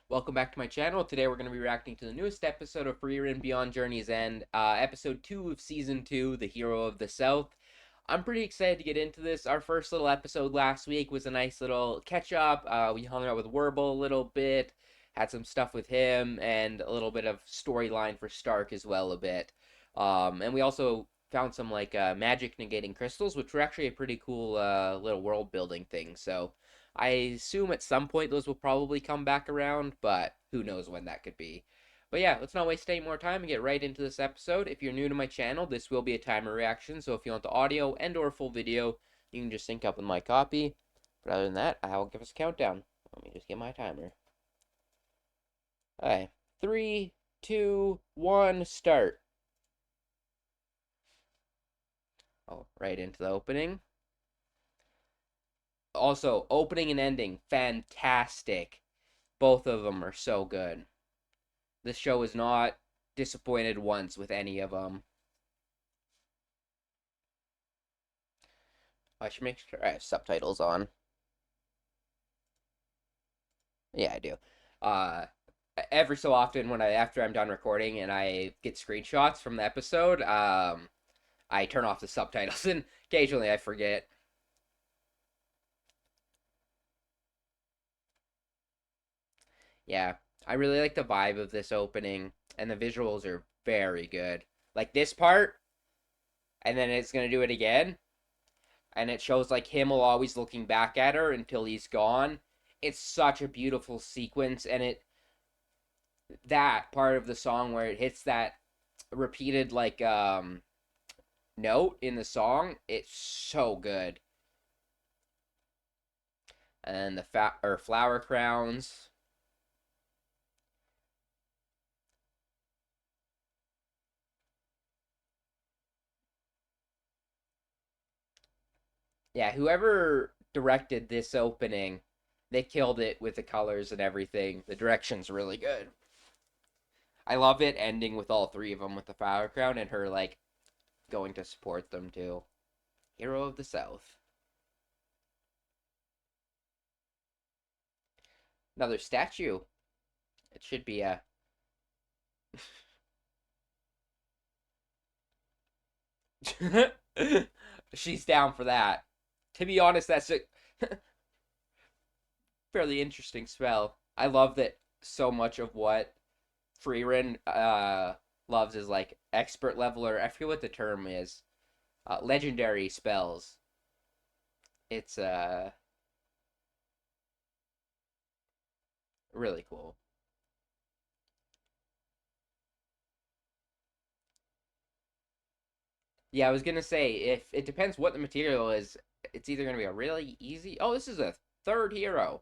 Welcome back to my channel. Today we're going to be reacting to the newest episode of Frieren Beyond Journey's End, episode 2 of Season 2, The Hero of the South. I'm pretty excited to get into this. Our first little episode last week was a nice little catch-up. We hung out with Werble a little bit, had some stuff with him, and a little bit of storyline for Stark as well a bit. And we also found some, magic negating crystals, which were actually a pretty cool little world-building thing, so... I assume at some point those will probably come back around, but who knows when that could be. But yeah, let's not waste any more time and get right into this episode. If you're new to my channel, this will be a timer reaction, so if you want the audio and or full video, you can just sync up with my copy. But other than that, I will give us a countdown. Let me just get my timer. Alright, 3, 2, 1, start. Oh, right into the opening. Also, opening and ending, fantastic. Both of them are so good. This show is not disappointed once with any of them. I should make sure I have subtitles on. Yeah, I do. Uh, every so often when after I'm done recording and I get screenshots from the episode, I turn off the subtitles and occasionally I forget. Yeah, I really like the vibe of this opening, and the visuals are very good. Like this part, and then it's gonna do it again, and it shows like him always looking back at her until he's gone. It's such a beautiful sequence, and that part of the song where it hits that repeated note in the song, it's so good. And the flower crowns. Yeah, whoever directed this opening, they killed it with the colors and everything. The direction's really good. I love it ending with all three of them with the flower crown and her going to support them too. Hero of the South. Another statue. It should be a. She's down for that. To be honest, that's a fairly interesting spell. I love that so much of what Frieren loves is like expert level, or I forget what the term is. Legendary spells. It's really cool. Yeah, I was gonna say if it depends what the material is, it's either gonna be a really easy. Oh, this is a third hero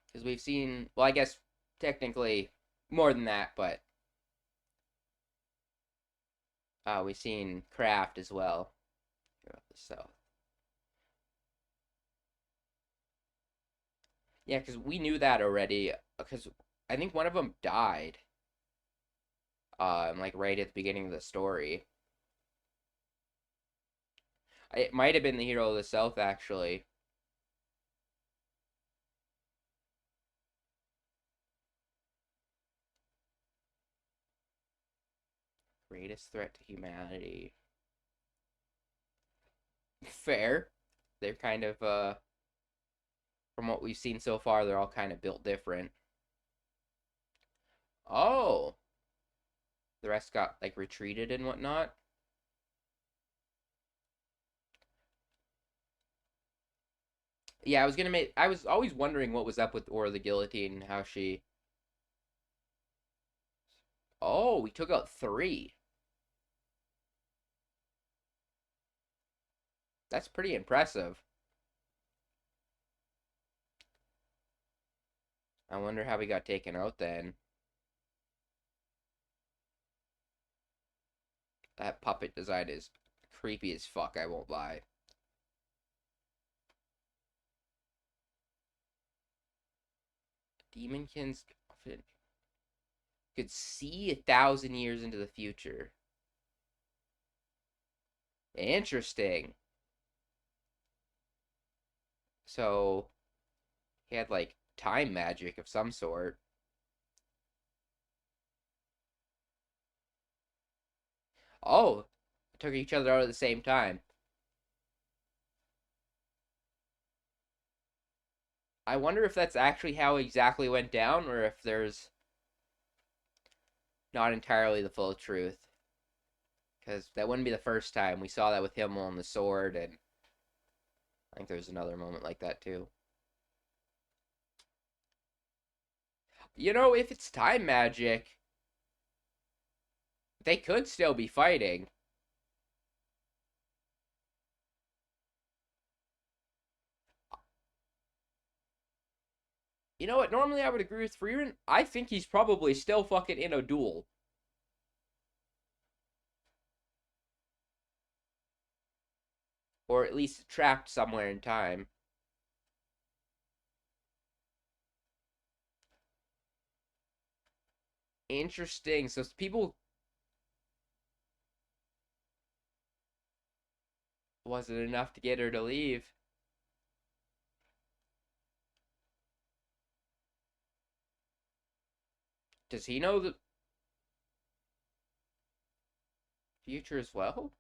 because we've seen. Well, I guess technically more than that, but we've seen Craft as well. So yeah, because we knew that already. Because I think one of them died. Like right at the beginning of the story. It might have been the hero of the South actually. Greatest threat to humanity. Fair. They're kind of from what we've seen so far, they're all kind of built different. Oh, the rest got like retreated and whatnot. Yeah, I was gonna make. I was always wondering what was up with Aura the Guillotine, how she. Oh, we took out three. That's pretty impressive. I wonder how we got taken out then. That puppet design is creepy as fuck, I won't lie. Demonkins could see 1,000 years into the future. Interesting. So he had like time magic of some sort. Oh, took each other out at the same time. I wonder if that's actually how exactly went down, or if there's not entirely the full truth. Because that wouldn't be the first time. We saw that with him on the sword, and I think there's another moment like that too. If it's time magic, they could still be fighting. You know what? Normally I would agree with Frieren. I think he's probably still fucking in a duel. Or at least trapped somewhere in time. Interesting. So people. Was it enough to get her to leave? Does he know the future as well?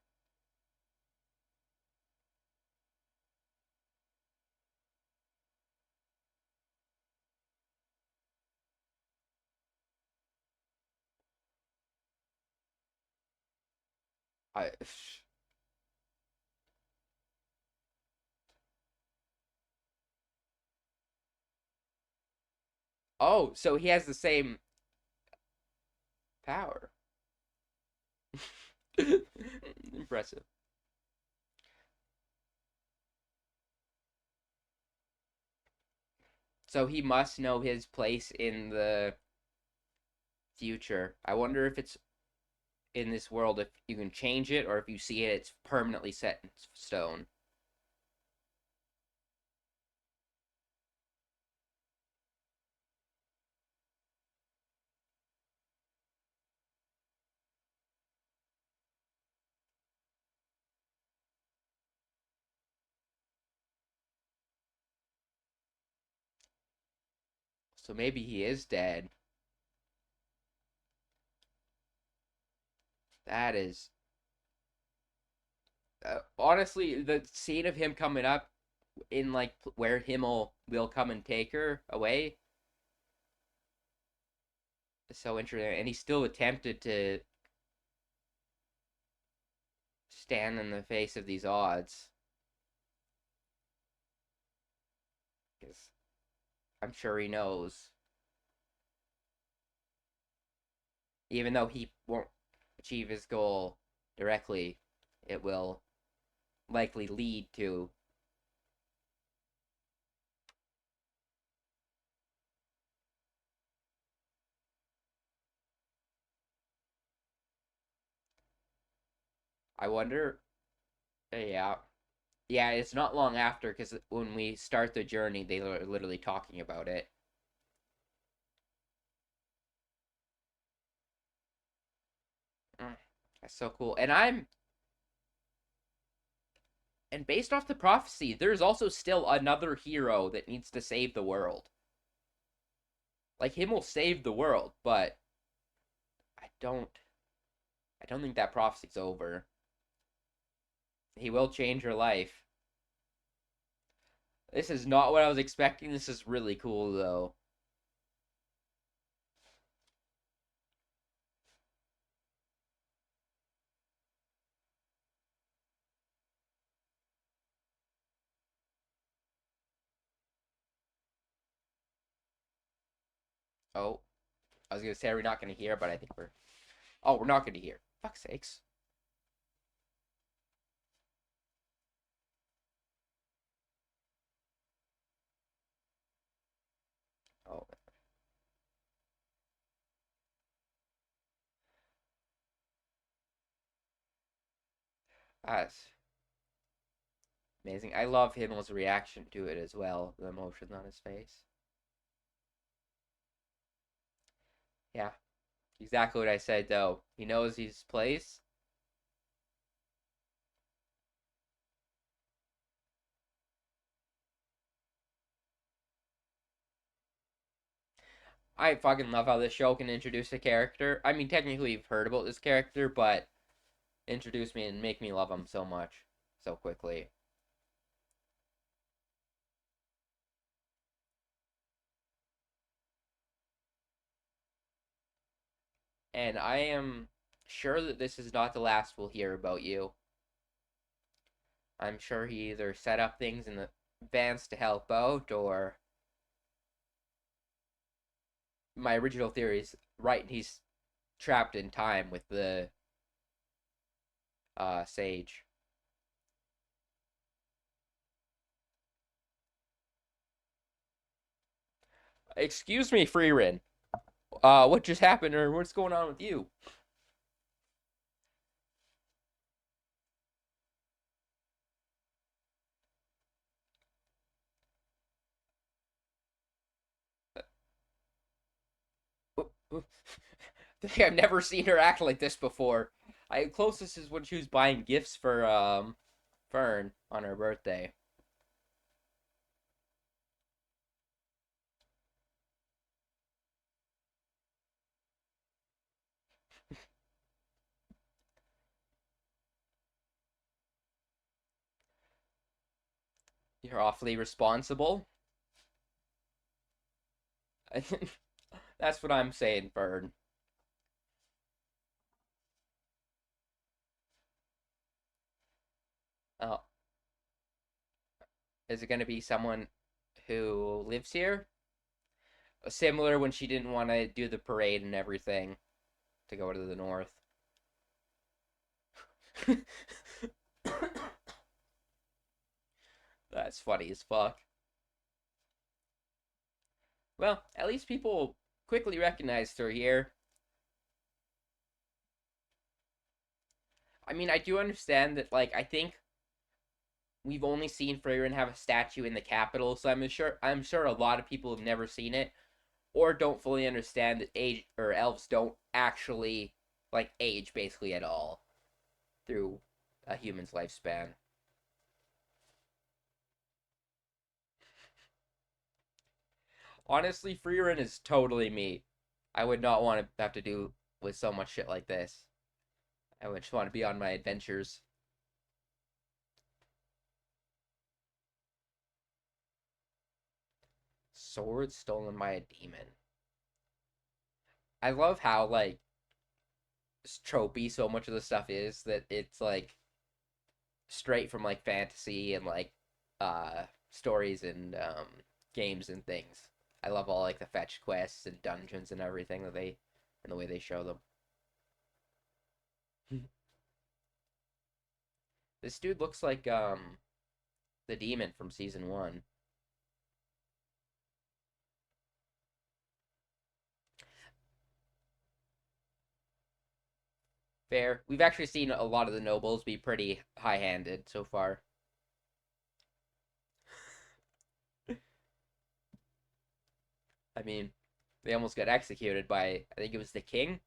I. Oh, so he has the same power. Impressive. So he must know his place in the future. I wonder if it's in this world, if you can change it, or if you see it, it's permanently set in stone. So maybe he is dead. That is honestly the scene of him coming up in like where Himmel will come and take her away is so interesting, and he still attempted to stand in the face of these odds. Because I'm sure he knows, even though he won't achieve his goal directly, it will likely lead to. I wonder. Yeah, yeah. It's not long after because when we start the journey, they are literally talking about it. Mm, that's so cool. And based off the prophecy, there's also still another hero that needs to save the world. Like him will save the world, but I don't I don't think that prophecy's over. He will change her life. This is not what I was expecting. This is really cool though. Oh, I was gonna say we're not gonna hear, but I think we're. Oh, we're not gonna hear. Fuck's sakes. Oh, that's amazing. I love Himmel's reaction to it as well. The emotion on his face. Yeah, exactly what I said though. He knows his place. I fucking love how this show can introduce a character. I mean, technically, you've heard about this character, but introduce me and make me love him so much, so quickly. And I am sure that this is not the last we'll hear about you. I'm sure he either set up things in advance to help out, or my original theory is right. He's trapped in time with the sage. Excuse me, Frieren. What just happened, or what's going on with you? I've never seen her act like this before. I closest is when she was buying gifts for Fern on her birthday. You're awfully responsible. That's what I'm saying, Fern. Oh, is it going to be someone who lives here? Similar when she didn't want to do the parade and everything to go to the north. That's funny as fuck. Well, at least people quickly recognized her here. I mean, I do understand that, like, I think we've only seen Frieren have a statue in the capital, so I'm sure a lot of people have never seen it or don't fully understand that age or elves don't actually like age basically at all through a human's lifespan. Honestly, Frieren is totally me. I would not want to have to do with so much shit like this. I would just want to be on my adventures. Sword stolen by a demon. I love how like tropey so much of the stuff is that it's like straight from like fantasy and like stories and games and things. I love all like the fetch quests and dungeons and everything that they and the way they show them. This dude looks like the demon from season 1. Fair. We've actually seen a lot of the nobles be pretty high-handed so far. I mean, they almost got executed by I think it was the king.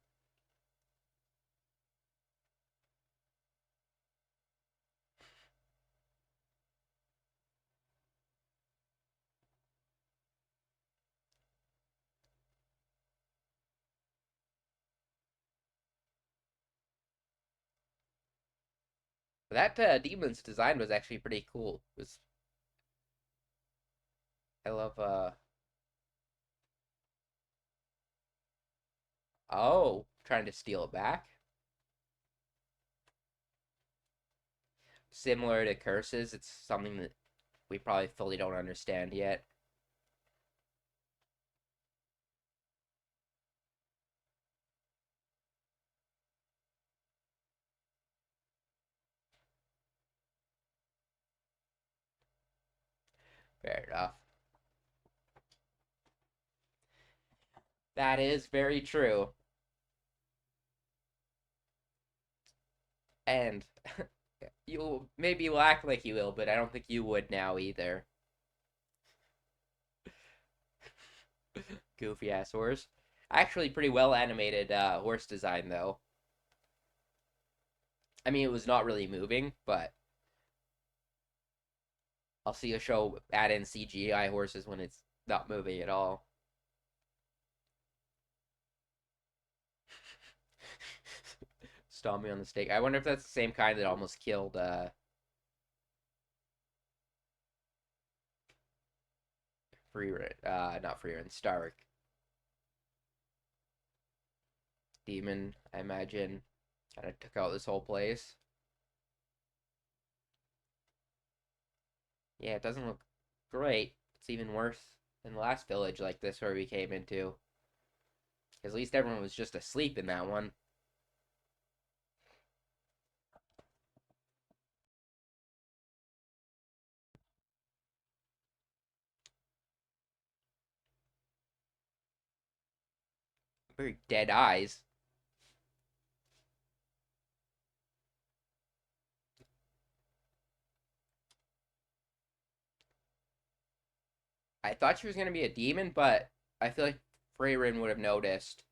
That demon's design was actually pretty cool. It was I love oh, trying to steal it back. Similar to curses, it's something that we probably fully don't understand yet. Fair enough. That is very true. And you maybe will act like you will, but I don't think you would now either. Goofy ass horse. Actually, pretty well animated horse design though. I mean, it was not really moving, but I'll see a show add in CGI horses when it's not moving at all. Stomp me on the stake. I wonder if that's the same kind that almost killed Frieren. Not Frieren, Stark. Demon, I imagine, kind of took out this whole place. Yeah, it doesn't look great. It's even worse than the last village like this where we came into. At least everyone was just asleep in that one. Very dead eyes. I thought she was going to be a demon, but I feel like Frieren would have noticed.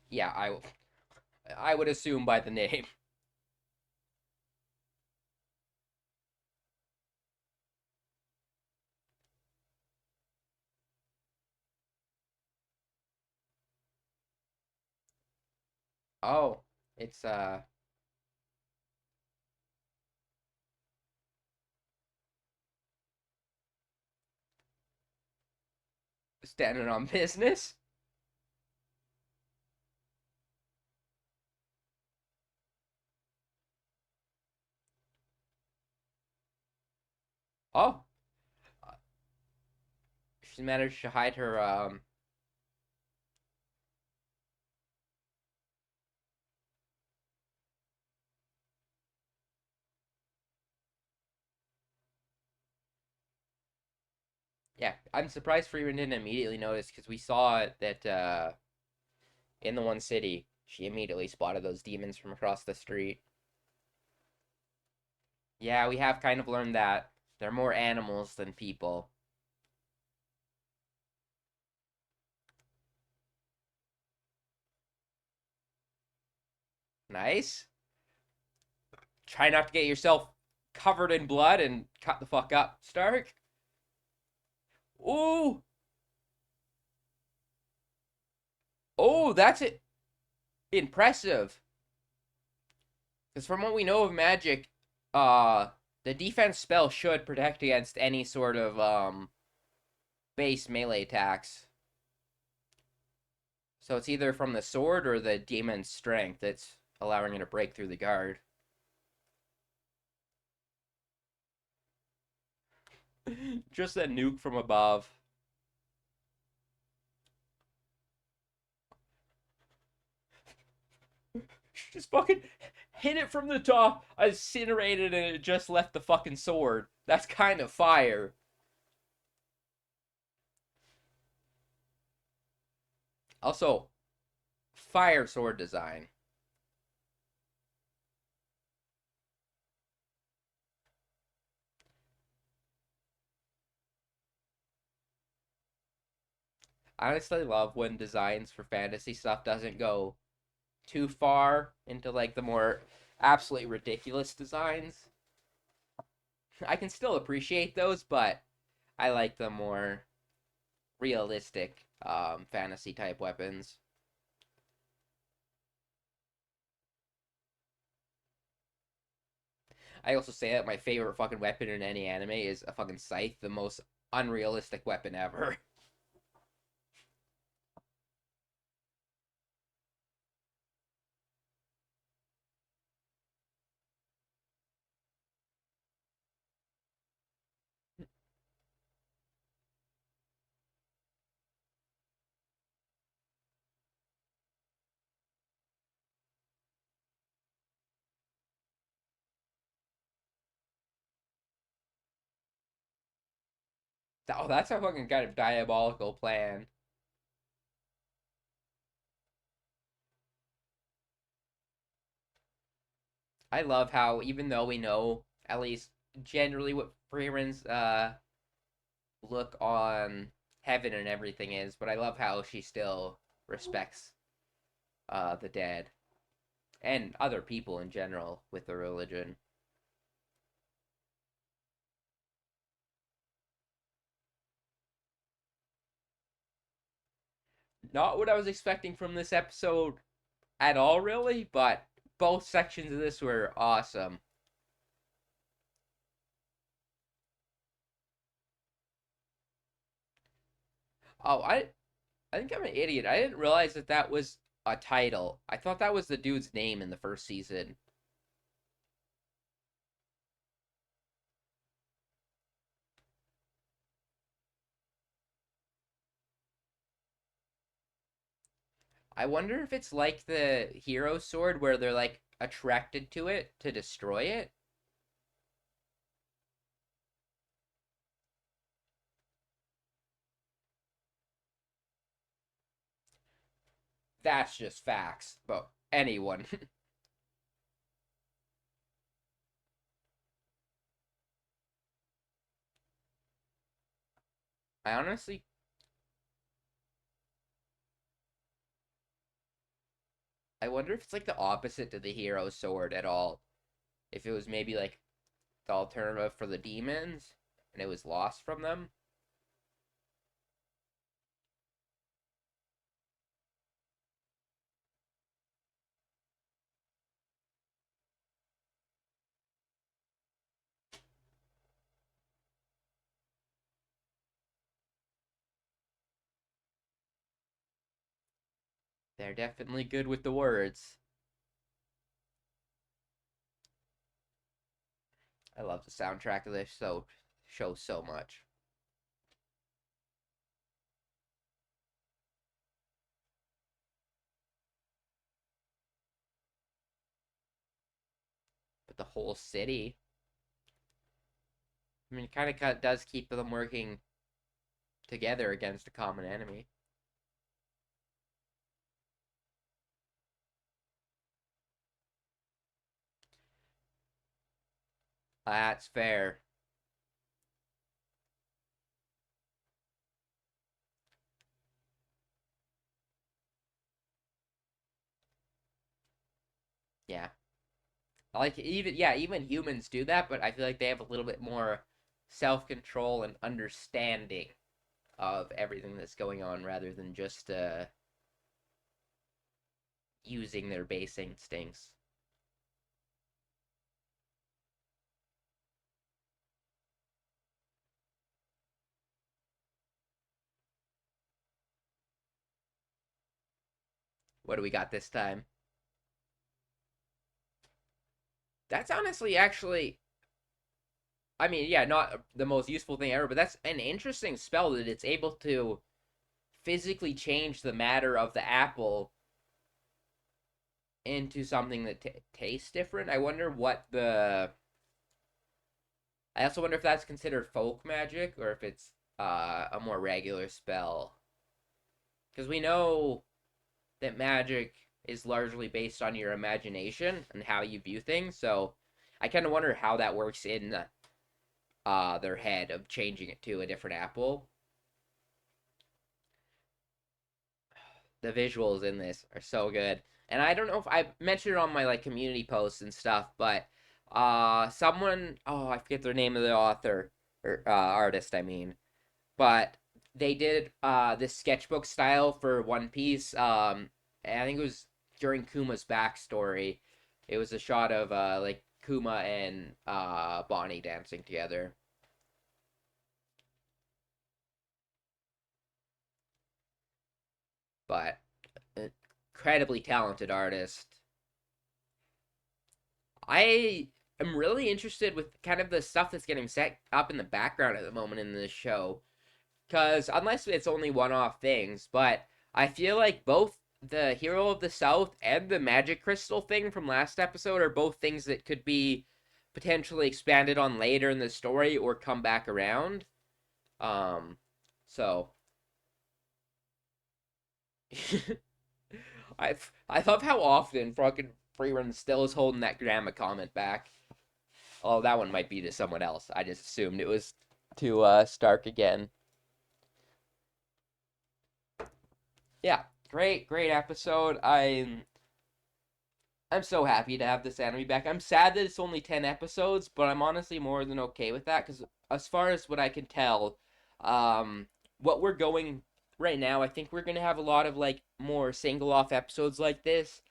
Yeah, I would assume by the name. Oh, it's standing on business. Oh, she managed to hide her yeah, I'm surprised Frieren didn't immediately notice because we saw that in the one city, she immediately spotted those demons from across the street. Yeah, we have kind of learned that they're more animals than people. Nice. Try not to get yourself covered in blood and cut the fuck up, Stark. Ooh, oh, that's it. Impressive. Because from what we know of magic, uh, the defense spell should protect against any sort of base melee attacks. So it's either from the sword or the demon's strength that's allowing it to break through the guard. Just a nuke from above. Just fucking hit it from the top, incinerated, and it just left the fucking sword. That's kind of fire. Also, fire sword design. I honestly love when designs for fantasy stuff doesn't go too far into like the more absolutely ridiculous designs. I can still appreciate those, but I like the more realistic fantasy type weapons. I also say that my favorite fucking weapon in any anime is a fucking scythe, the most unrealistic weapon ever. Oh, that's a fucking kind of diabolical plan. I love how even though we know at least generally what Frieren's look on heaven and everything is, but I love how she still respects the dead and other people in general with the religion. Not what I was expecting from this episode at all, really, but both sections of this were awesome. Oh, I think I'm an idiot. I didn't realize that that was a title. I thought that was the dude's name in the first season. I wonder if it's like the hero sword where they're like attracted to it to destroy it. That's just facts. But anyone. I honestly I wonder if it's like the opposite to the hero sword at all. If it was maybe like the alternative for the demons and it was lost from them. They're definitely good with the words. I love the soundtrack of this show so much. But the whole city, I mean, it kind of does keep them working together against a common enemy. That's fair. Yeah. Like even humans do that, but I feel like they have a little bit more self-control and understanding of everything that's going on rather than just using their base instincts. What do we got this time? That's honestly actually I mean, yeah, not the most useful thing ever, but that's an interesting spell that it's able to physically change the matter of the apple into something that tastes different. I wonder what the. I also wonder if that's considered folk magic or if it's a more regular spell. Because we know that magic is largely based on your imagination and how you view things. So I kind of wonder how that works in their head of changing it to a different apple. The visuals in this are so good. And I don't know if I mentioned it on my like community posts and stuff, but someone I forget their name of the author or artist I mean, but they did this sketchbook style for One Piece. And I think it was during Kuma's backstory. It was a shot of like Kuma and Bonnie dancing together. But incredibly talented artist. I am really interested with kind of the stuff that's getting set up in the background at the moment in this show. Because unless it's only one off things, but I feel like both the Hero of the South and the Magic Crystal thing from last episode are both things that could be potentially expanded on later in the story or come back around. Um, so I love how often fucking Frieren still is holding that grandma comment back. Oh, that one might be to someone else. I just assumed it was to Stark again. Yeah, great episode. I'm so happy to have this anime back. I'm sad that it's only 10 episodes, but I'm honestly more than okay with that because as far as what I can tell, what we're going right now, I think we're gonna have a lot of like more single off episodes like this,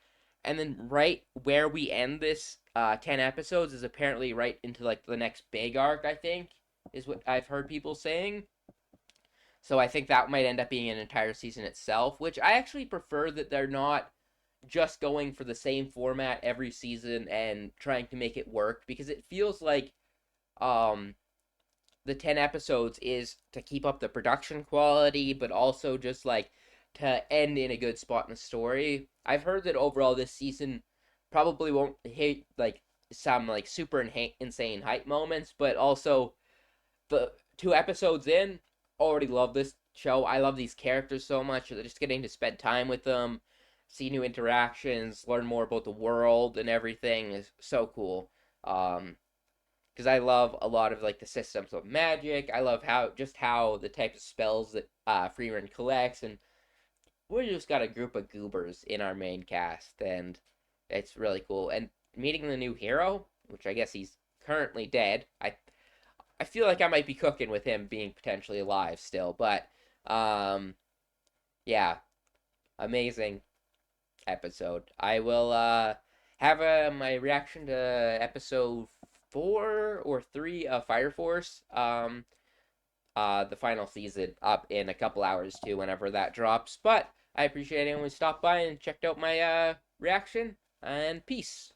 and then right where we end this 10 episodes is apparently right into like the next big arc, I think, is what I've heard people saying. So I think that might end up being an entire season itself, which I actually prefer that they're not just going for the same format every season and trying to make it work, because it feels like um the 10 episodes is to keep up the production quality, but also just like to end in a good spot in the story. I've heard that overall this season probably won't hit like some like super insane hype moments, but also the 2 episodes in, already love this show. I love these characters so much. Just getting to spend time with them, see new interactions, learn more about the world and everything is so cool. Um, because I love a lot of like the systems of magic. I love how the type of spells that Frieren collects, and we just got a group of goobers in our main cast, and it's really cool. And meeting the new hero, which I guess he's currently dead. I feel like I might be cooking with him being potentially alive still, but um, yeah, amazing episode. I will have my reaction to episode 4 or 3 of Fire Force, the final season, up in a couple hours too, whenever that drops. But I appreciate anyone who stopped by and checked out my reaction, and peace.